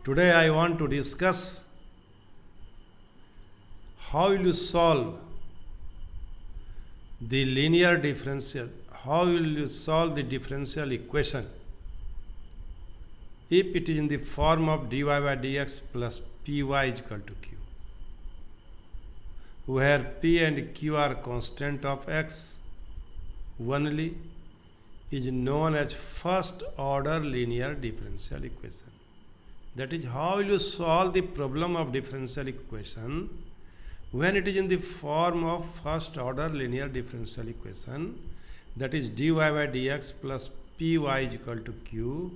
Today I want to discuss how will you solve the linear differential, how will you solve the differential equation if it is in the form of dy by dx plus py is equal to q, where p and q are constant of x only, is known as first order linear differential equation. That is, how will you solve the problem of differential equation when it is in the form of first order linear differential equation, that is dy by dx plus py is equal to q,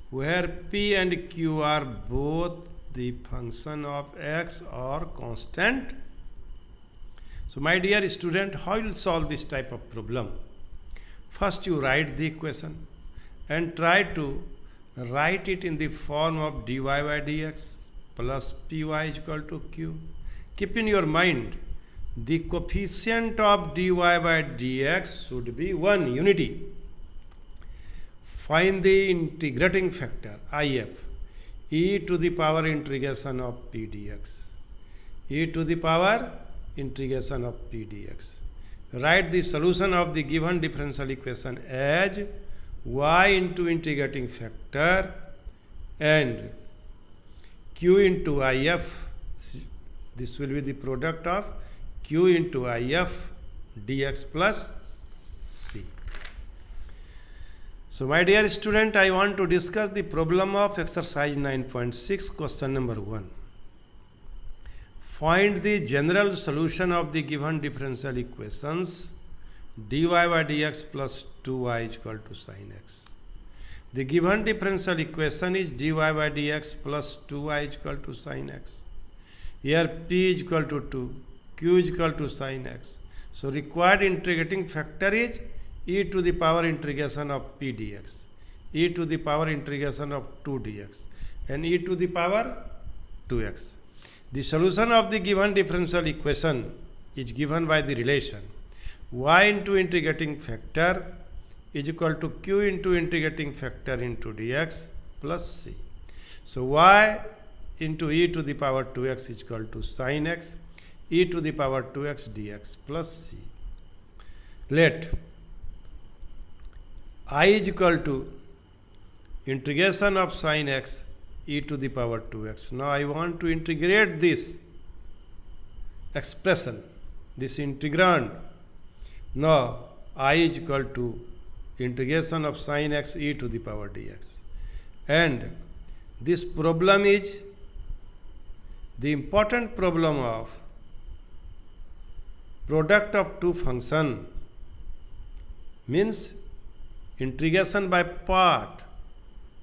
where p and q are both the function of x or constant. So my dear student, how you will solve this type of problem? First you write the equation and try to write it in the form of dy by dx plus py is equal to q. Keep in your mind, the coefficient of dy by dx should be 1 unity. Find the integrating factor if, e to the power integration of p dx, e to the power integration of p dx. Write the solution of the given differential equation as y into integrating factor and q into if. This will be the product of q into if dx plus c. So my dear student, I want to discuss the problem of exercise 9.6, question number 1. Find the general solution of the given differential equations dy by dx plus 2y is equal to sin x. The given differential equation is dy by dx plus 2y is equal to sin x. Here p is equal to 2, q is equal to sin x. So required integrating factor is e to the power integration of p dx, e to the power integration of 2 dx and e to the power 2x. The solution of the given differential equation is given by the relation y into integrating factor is equal to q into integrating factor into dx plus c. So y into e to the power 2x is equal to sin x, e to the power 2x dx plus c. Let I is equal to integration of sin x e to the power 2x. Now I want to integrate this expression, this integrand. Now I is equal to integration of sin x e to the power dx. And this problem is the important problem of product of two function, means integration by part.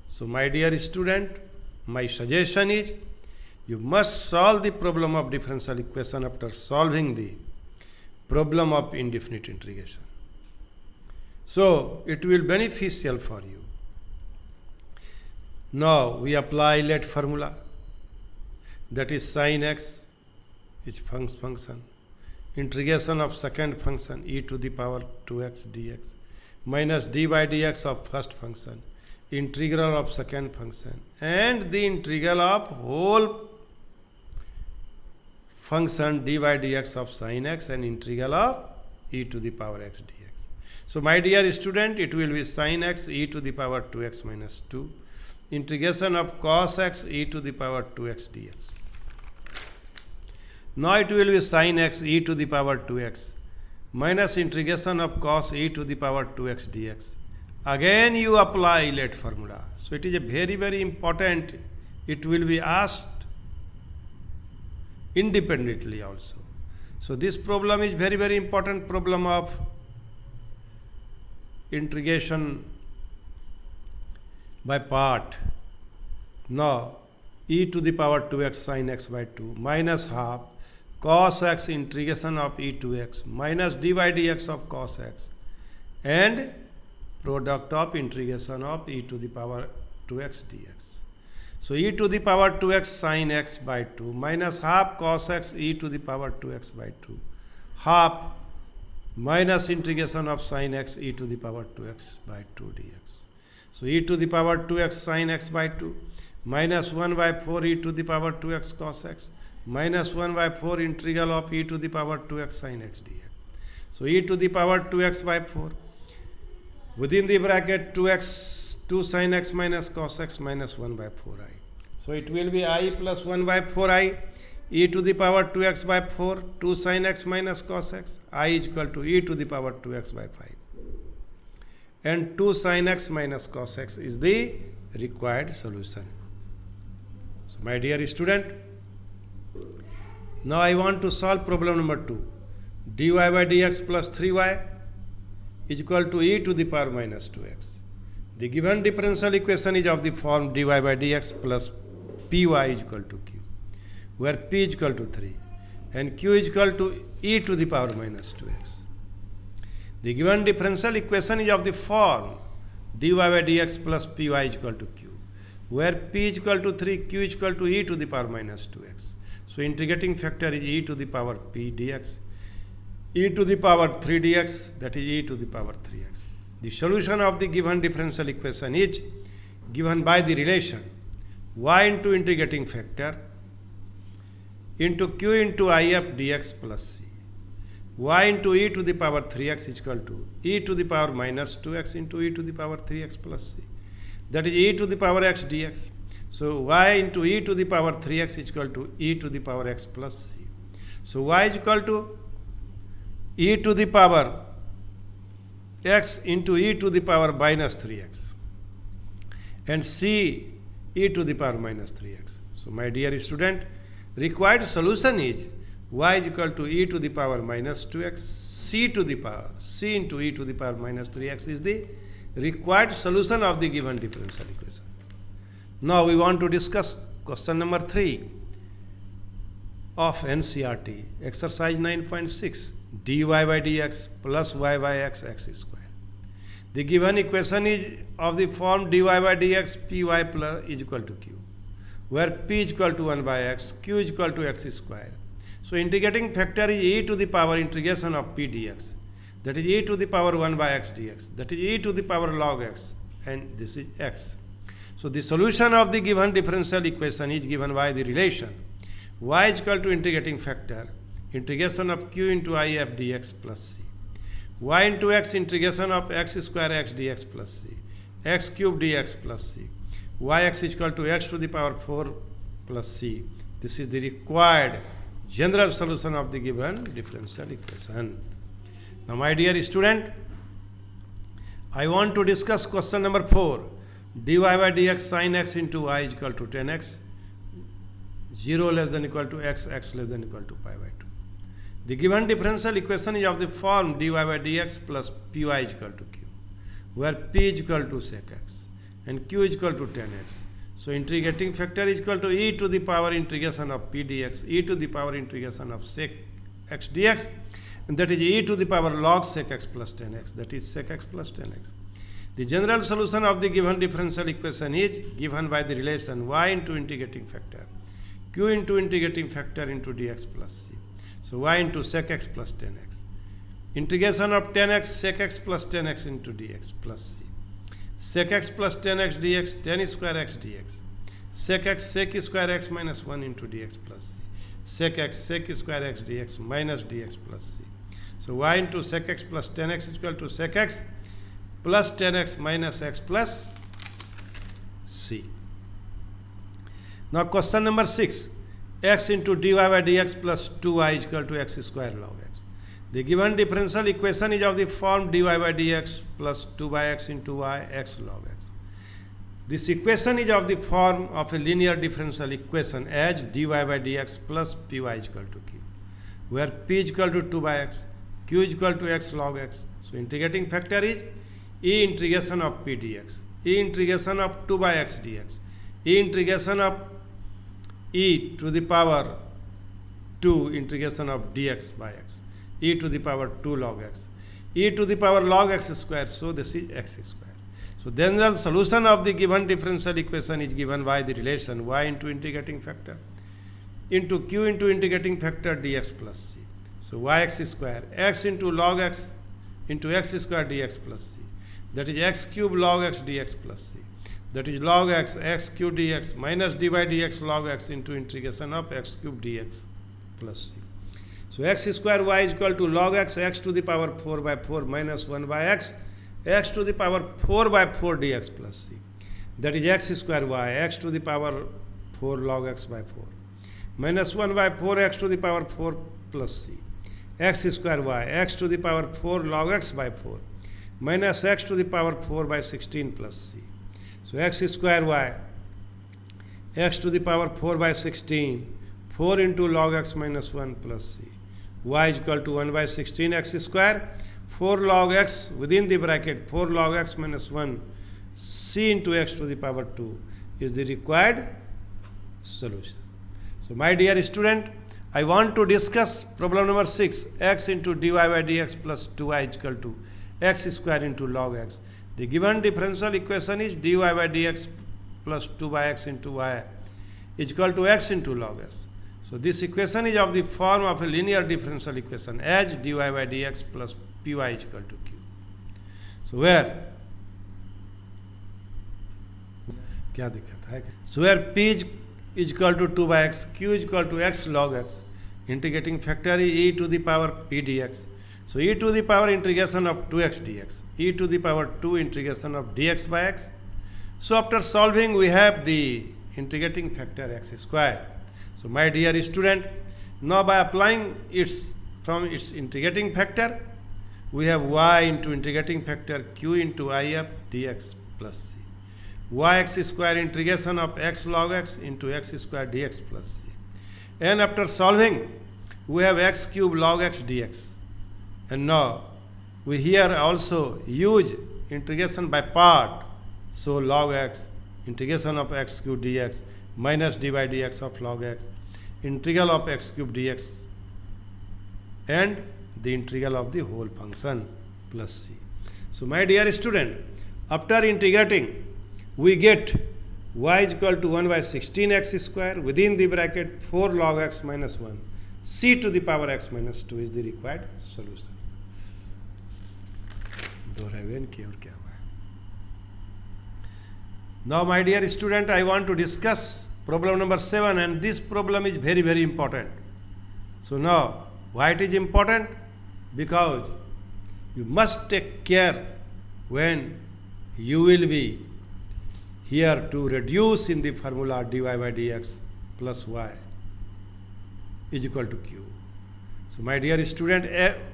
So my dear student, my suggestion is you must solve the problem of differential equation after solving the problem of indefinite integration. So it will be beneficial for you. Now we apply let formula, that is sin x is function, integration of second function e to the power 2x dx minus d by dx of first function, integral of second function, and the integral of whole function d by dx of sin x and integral of e to the power x dx. So my dear student, it will be sin x e to the power 2x minus 2, integration of cos x e to the power 2x dx. Now it will be sin x e to the power 2x minus integration of cos e to the power 2x dx. Again you apply let formula. So it is a very important. It will be asked independently also. So this problem is very important problem of integration by part. Now e to the power 2x sin x by 2 minus half cos x integration of e to x minus d by dx of cos x and product of integration of e to the power 2x dx. So e to the power 2x sin x by 2 minus half cos x e to the power 2x by 2 half minus integration of sin x e to the power 2x by 2 dx. So e to the power 2x sin x by 2 minus 1 by 4 e to the power 2x cos x minus 1 by 4 integral of e to the power 2x sin x dx. So e to the power 2x by 4 within the bracket 2x 2 sin x minus cos x minus 1 by 4i. So it will be I plus 1 by 4i e to the power 2x by 4 2 sin x minus cos x I is equal to e to the power 2x by 5 and 2 sin x minus cos x is the required solution. So my dear student, now I want to solve problem number 2. dy by dx plus 3y is equal to e to the power minus 2x. The given differential equation is of the form dy by dx plus py is equal to q, where p is equal to 3 and q is equal to e to the power minus 2x. The given differential equation is of the form dy by dx plus py is equal to q, where p is equal to 3, q is equal to e to the power minus 2x. So integrating factor is e to the power p dx, e to the power 3 dx, that is e to the power 3x. The solution of the given differential equation is given by the relation y into integrating factor into q into if dx plus c. Y into e to the power 3x is equal to e to the power minus 2x into e to the power 3x plus c, that is e to the power x dx. So y into e to the power 3x is equal to e to the power x plus c. So y is equal to e to the power x into e to the power minus 3x and c e to the power minus 3x. So my dear student, required solution is y is equal to e to the power minus 2x, c to the power c into e to the power minus 3x is the required solution of the given differential equation. Now we want to discuss question number 3 of NCERT, exercise 9.6, dy by dx plus y by x square. The given equation is of the form dy by dx py plus is equal to q, where p is equal to 1 by x, q is equal to x square. So integrating factor is e to the power integration of p dx, that is e to the power 1 by x dx, that is e to the power log x, and this is x. So the solution of the given differential equation is given by the relation y is equal to integrating factor integration of q into if dx plus c, y into x integration of x square x dx plus c, x cube dx plus c, yx is equal to x to the power 4 plus c. This is the required general solution of the given differential equation. Now my dear student, I want to discuss question number 4, dy by dx sin x into y is equal to 10x, 0 less than equal to x, x less than equal to pi by 2. The given differential equation is of the form dy by dx plus py is equal to q, where p is equal to sec x and q is equal to 10x. So integrating factor is equal to e to the power integration of p dx, e to the power integration of sec x dx, and that is e to the power log sec x plus 10x, that is sec x plus 10x. The general solution of the given differential equation is given by the relation y into integrating factor q into integrating factor into dx plus c. So y into sec x plus 10x. Integration of 10x sec x plus 10x into dx plus c. Sec x plus 10x dx 10 square x dx. Sec x sec square x minus 1 into dx plus c. Sec x sec square x dx minus dx plus c. So y into sec x plus 10x is equal to sec x plus 10x minus x plus c. Now question number 6, x into dy by dx plus 2y is equal to x square log x. The given differential equation is of the form dy by dx plus 2 by x into y x log x. This equation is of the form of a linear differential equation as dy by dx plus py is equal to q, where p is equal to 2 by x, q is equal to x log x. So integrating factor is e integration of p dx, e integration of 2 by x dx, e integration of e to the power 2 integration of dx by x, e to the power 2 log x, e to the power log x square. So this is x square. So then the solution of the given differential equation is given by the relation y into integrating factor into q into integrating factor dx plus c. So yx square x into log x into x square dx plus c, that is x cube log x dx plus c. that is log x, x cube dx minus dy dx log x into integration of x cube dx plus c. So x square y is equal to log x, x to the power 4 by 4 minus 1 by x, x to the power 4 by 4 dx plus c. That is x square y, x to the power 4 log x by 4 minus 1 by 4 x to the power 4 plus c. X square y, x to the power 4 log x by 4 minus x to the power 4 by 16 plus c. So x square y, x to the power 4 by 16, 4 into log x minus 1 plus c. Y is equal to 1 by 16 x square, 4 log x within the bracket 4 log x minus 1 c into x to the power 2 is the required solution. So my dear student, I want to discuss problem number 6, x into dy by dx plus 2y is equal to x square into log x. The given differential equation is dy by dx plus 2 by x into y is equal to x into log s. So this equation is of the form of a linear differential equation as dy by dx plus py is equal to q. So where p is equal to 2 by x, q is equal to x log x, integrating factor is e to the power p dx. So e to the power integration of 2x dx, e to the power 2 integration of dx by x. So after solving we have the integrating factor x square. So my dear student, now by applying from its integrating factor, we have y into integrating factor q into if dx plus c. Yx square integration of x log x into x square dx plus c. And after solving, we have x cube log x dx. And now we here also use integration by part. So log x, integration of x cube dx minus dy dx of log x, integral of x cube dx, and the integral of the whole function plus c. So my dear student, after integrating, we get y is equal to 1 by 16 x square within the bracket 4 log x minus 1 c to the power x minus 2 is the required solution. Now my dear student, I want to discuss problem number 7, and this problem is very, very important. So now, why it is important? Because you must take care when you will be here to reduce in the formula dy by dx plus y is equal to q. So my dear student,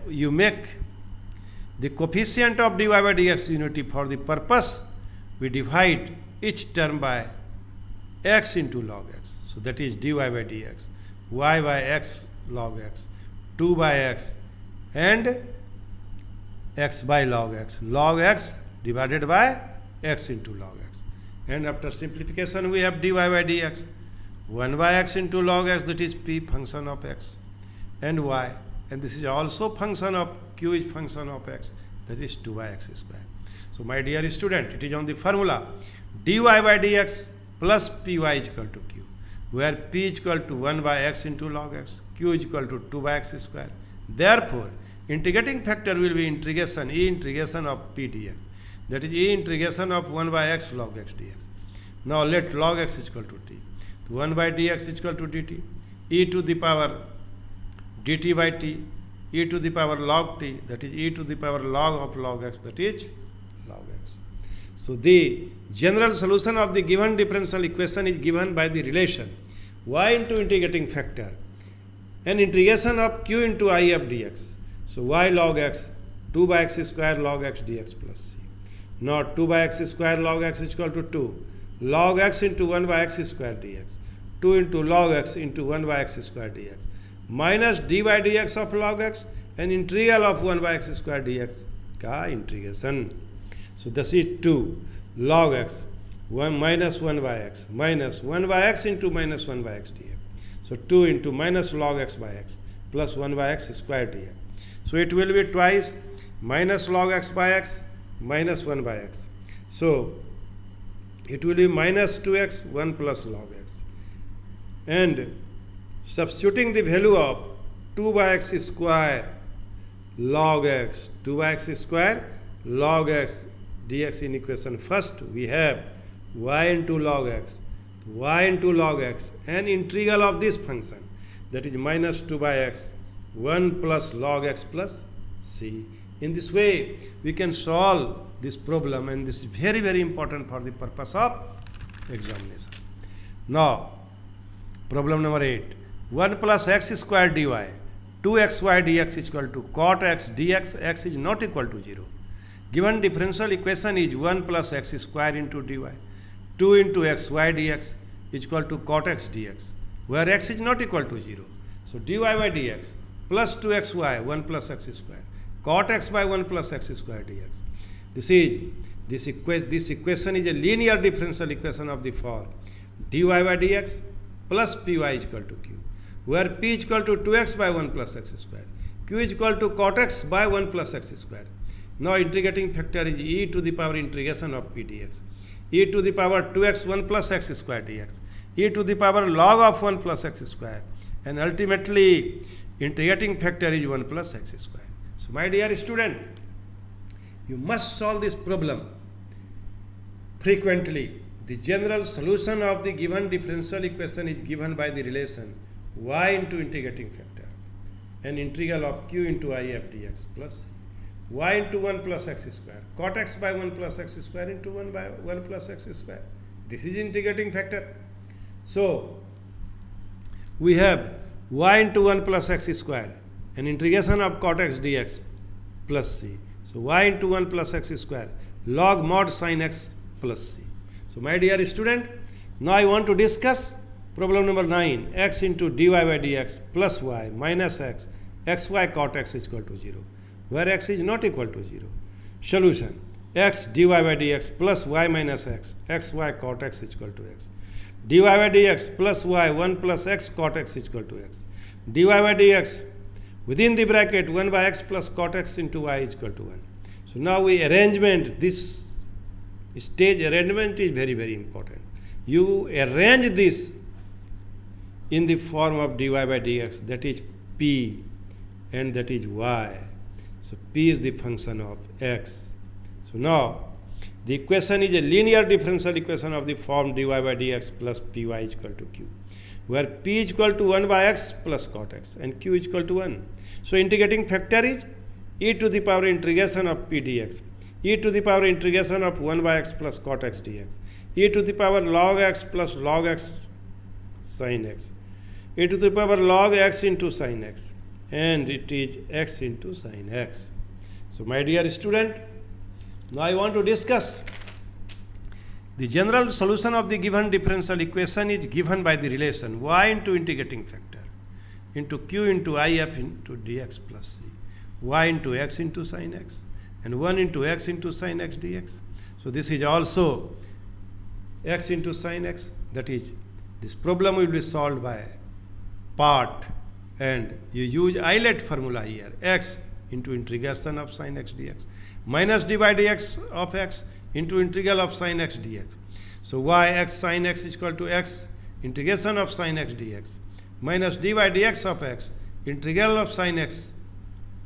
you make the coefficient of dy by dx unity. For the purpose, we divide each term by x into log x. So that is dy by dx, y by x log x, 2 by x, and x by log x. Log x divided by x into log x. And after simplification, we have dy by dx, 1 by x into log x, that is p function of x and y. And this is also function of q is function of x, that is 2 by x square. So my dear student, it is on the formula dy by dx plus py is equal to q, where p is equal to 1 by x into log x, q is equal to 2 by x square. Therefore, integrating factor will be integration e integration of p dx, that is e integration of 1 by x log x dx. Now let log x is equal to t. So 1 by dx is equal to dt, e to the power dt by t, e to the power log t, that is e to the power log of log x, that is log x. So the general solution of the given differential equation is given by the relation y into integrating factor and integration of q into I f dx. So y log x, 2 by x square log x dx plus c. Now 2 by x square log x is equal to 2 log x into 1 by x square dx, 2 into log x into 1 by x square dx, minus d by dx of log x and integral of 1 by x square dx का integration. So this is 2 log x 1 minus 1 by x minus 1 by x into minus 1 by x dx. So 2 into minus log x by x plus 1 by x square dx. So it will be twice minus log x by x minus 1 by x. So it will be minus 2x 1 plus log x. And substituting the value of 2 by x square log x, 2 by x square log x dx in equation first, we have y into log x, y into log x, and integral of this function, that is minus 2 by x, 1 plus log x plus c. In this way, we can solve this problem, and this is very, very important for the purpose of examination. Now, problem number 8. 1 plus x square dy, 2xy dx is equal to cot x dx, x is not equal to 0. Given differential equation is 1 plus x square into dy, 2 into xy dx is equal to cot x dx, where x is not equal to 0. So dy by dx plus 2xy, 1 plus x square, cot x by 1 plus x square dx. This equation is a linear differential equation of the form dy by dx plus py is equal to q, where p is equal to 2x by 1 plus x square, q is equal to cot x by 1 plus x square. Now integrating factor is e to the power integration of p dx, e to the power 2x 1 plus x square dx, e to the power log of 1 plus x square, and ultimately integrating factor is 1 plus x square. So my dear student, you must solve this problem frequently. The general solution of the given differential equation is given by the relation y into integrating factor and integral of q into I f dx plus y into 1 plus x square, cot x by 1 plus x square into 1 by 1 plus x square. This is integrating factor. So we have y into 1 plus x square and integration of cot x dx plus c. So y into 1 plus x square log mod sin x plus c. So my dear student, now I want to discuss problem number 9, x into dy by dx plus y minus x, xy cot x is equal to 0, where x is not equal to 0. Solution: x dy by dx plus y minus x, xy cot x is equal to x. dy by dx plus y 1 plus x cot x is equal to x. dy by dx within the bracket 1 by x plus cot x into y is equal to 1. So now we arrangement, this stage arrangement is very, very important. You arrange this in the form of dy by dx, that is p and that is y. So p is the function of x. So now the equation is a linear differential equation of the form dy by dx plus py is equal to q, where p is equal to 1 by x plus cot x and q is equal to 1. So integrating factor is e to the power integration of p dx, e to the power integration of 1 by x plus cot x dx, e to the power log x plus log x sin x, e to the power log x into sin x, and it is x into sin x. So my dear student, now I want to discuss the general solution of the given differential equation is given by the relation y into integrating factor into q into if into dx plus c, y into x into sin x, and 1 into x into sin x dx. So this is also x into sin x, that is, this problem will be solved by part, and you use Euler formula here, x into integration of sin x dx minus d by dx of x into integral of sin x dx. So y x sin x is equal to x integration of sin x dx minus d by dx of x integral of sin x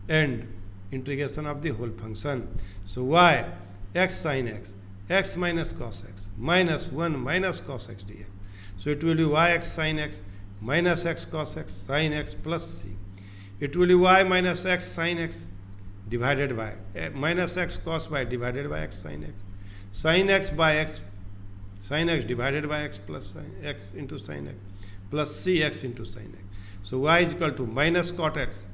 and integration of the whole function. So y x sin x, x minus cos x minus 1 minus cos x dx. So it will be y x sin x minus x cos x sin x plus c. It will be y minus x sin x divided by minus x cos by divided by x sin x by x sin x divided by x plus sin x into sin x plus c x into sin x. So y is equal to minus cot x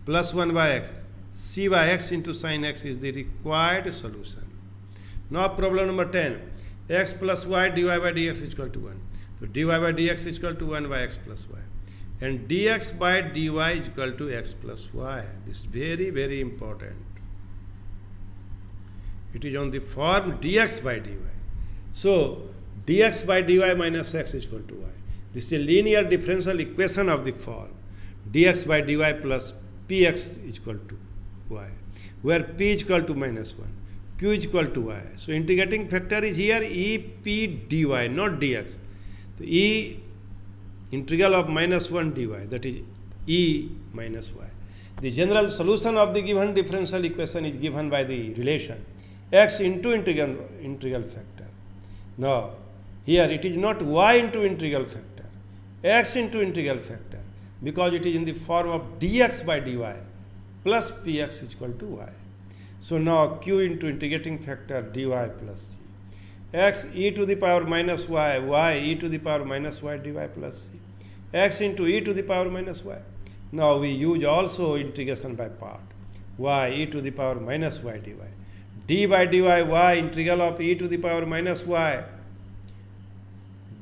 plus 1 by x c by x into sin x is the required solution. Now problem number 10, x plus y dy by dx is equal to 1. So dy by dx is equal to 1 by x plus y, and dx by dy is equal to x plus y. This is very, very important. It is on the form dx by dy. So dx by dy minus x is equal to y. This is a linear differential equation of the form dx by dy plus px is equal to y, where p is equal to minus 1, q is equal to y. So integrating factor is here e p dy, not dx. So e integral of minus 1 dy, that is e minus y. The general solution of the given differential equation is given by the relation x into integral factor. Now Here it is not y into integral factor, x into integral factor, because it is in the form of dx by dy plus px is equal to y. So now q into integrating factor dy plus c, x e to the power minus y, y e to the power minus y dy plus c, x into e to the power minus y. Now we use also integration by part, y e to the power minus y dy, d by dy y integral of e to the power minus y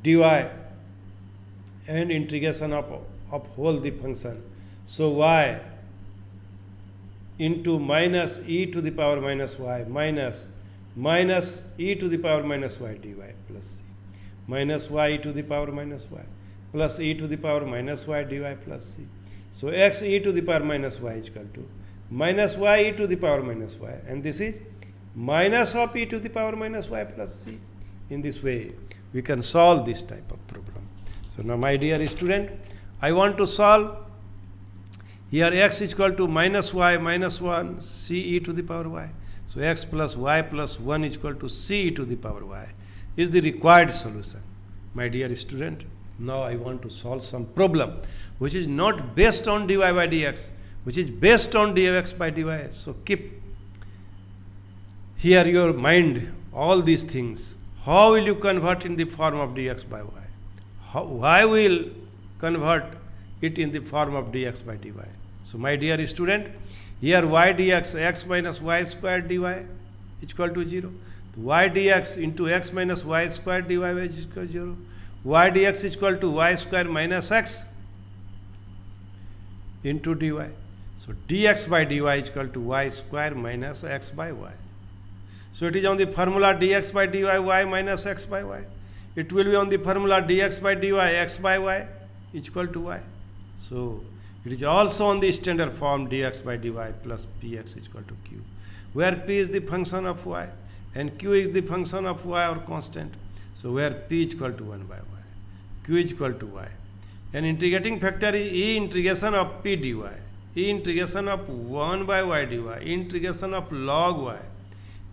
dy, and integration of whole the function. So y into minus e to the power minus y minus e to the power minus y dy plus c, minus y e to the power minus y plus e to the power minus y dy plus c. So x e to the power minus y is equal to minus y e to the power minus y, and this is minus of e to the power minus y plus c. In this way we can solve this type of problem. So now my dear student, I want to solve here x is equal to minus y minus 1 c e to the power y. So x plus y plus 1 is equal to c e to the power y is the required solution. My dear student, now I want to solve some problem which is not based on dy by dx, which is based on dx by dy. So keep here your mind all these things. How will you convert in the form of dx by y? Why will convert it in the form of dx by dy? So my dear student, here y dx x minus y squared dy is equal to 0. Y dx into x minus y squared dy is equal to 0. Y dx is equal to y square minus x into dy. So dx by dy is equal to y square minus x by y. So it is on the formula dx by dy y minus x by y. It will be on the formula dx by dy x by y is equal to y. So it is also on the standard form dx by dy plus px is equal to q, where p is the function of y and q is the function of y or constant. So where p is equal to 1 by y, q is equal to y, and integrating factor is e integration of p dy, e integration of 1 by y dy, integration of log y,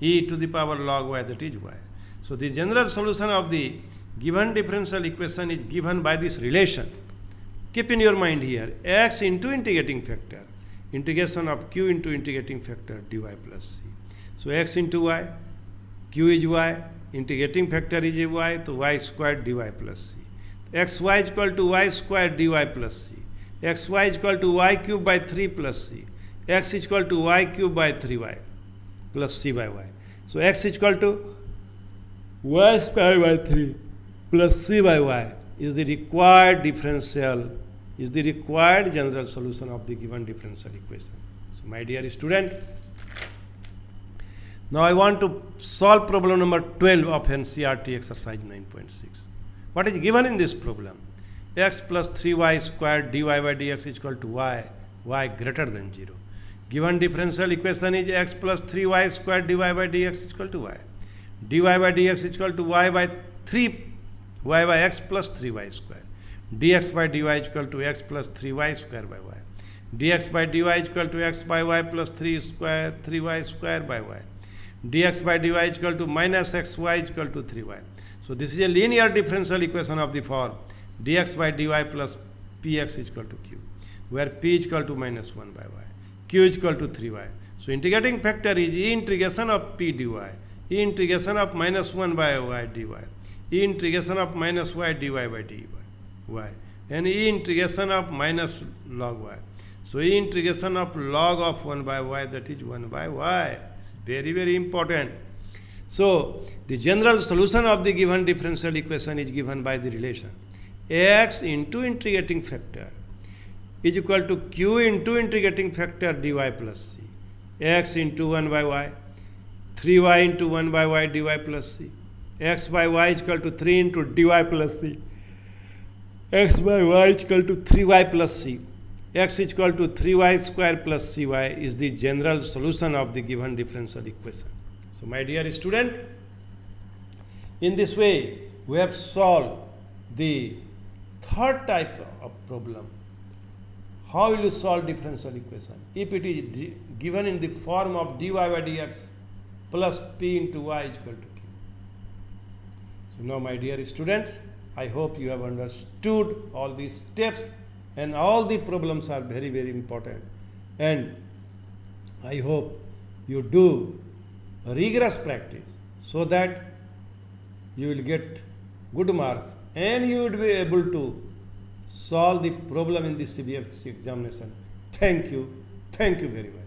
e to the power log y, that is y. So the general solution of the given differential equation is given by this relation. Keep in your mind here x into integrating factor, integration of q into integrating factor dy plus c. So x into y, q is y, integrating factor is y, so y squared dy plus c. xy is equal to y squared dy plus c. xy is equal to y cube by 3 plus c. x is equal to y cube by 3y plus c by y. So x is equal to y squared by 3 plus c by y is the required differential, is the required general solution of the given differential equation. So my dear student, now I want to solve problem number 12 of NCERT exercise 9.6. What is given in this problem? X plus 3y squared dy by dx is equal to y, y greater than 0. Given differential equation is x plus 3y squared dy by dx is equal to y. dy by dx is equal to y by 3 y by x plus 3y square. Dx by dy is equal to x plus 3y square by y. Dx by dy is equal to x by y plus 3y square by y. Dx by dy is equal to minus xy is equal to 3y. So this is a linear differential equation of the form dx by dy plus px is equal to q, where p is equal to minus 1 by y, q is equal to 3y. So integrating factor is e integration of p dy, e integration of minus 1 by y dy, e integration of minus y dy by dy, y, and e integration of minus log y. So e integration of log of 1 by y, that is 1 by y. It's very, very important. So the general solution of the given differential equation is given by the relation x into integrating factor is equal to q into integrating factor dy plus c, x into 1 by y, 3y into 1 by y dy plus c, x by y is equal to 3 into dy plus c, x by y is equal to 3y plus c, x is equal to 3y square plus cy is the general solution of the given differential equation. So my dear student, in this way we have solved the third type of problem. How will you solve differential equation? If it is given in the form of dy by dx plus p into y is equal to q. So So now, my dear students, I hope you have understood all these steps, and all the problems are very, very important. And I hope you do rigorous practice so that you will get good marks and you would be able to solve the problem in the CBFC examination. Thank you. Thank you very much.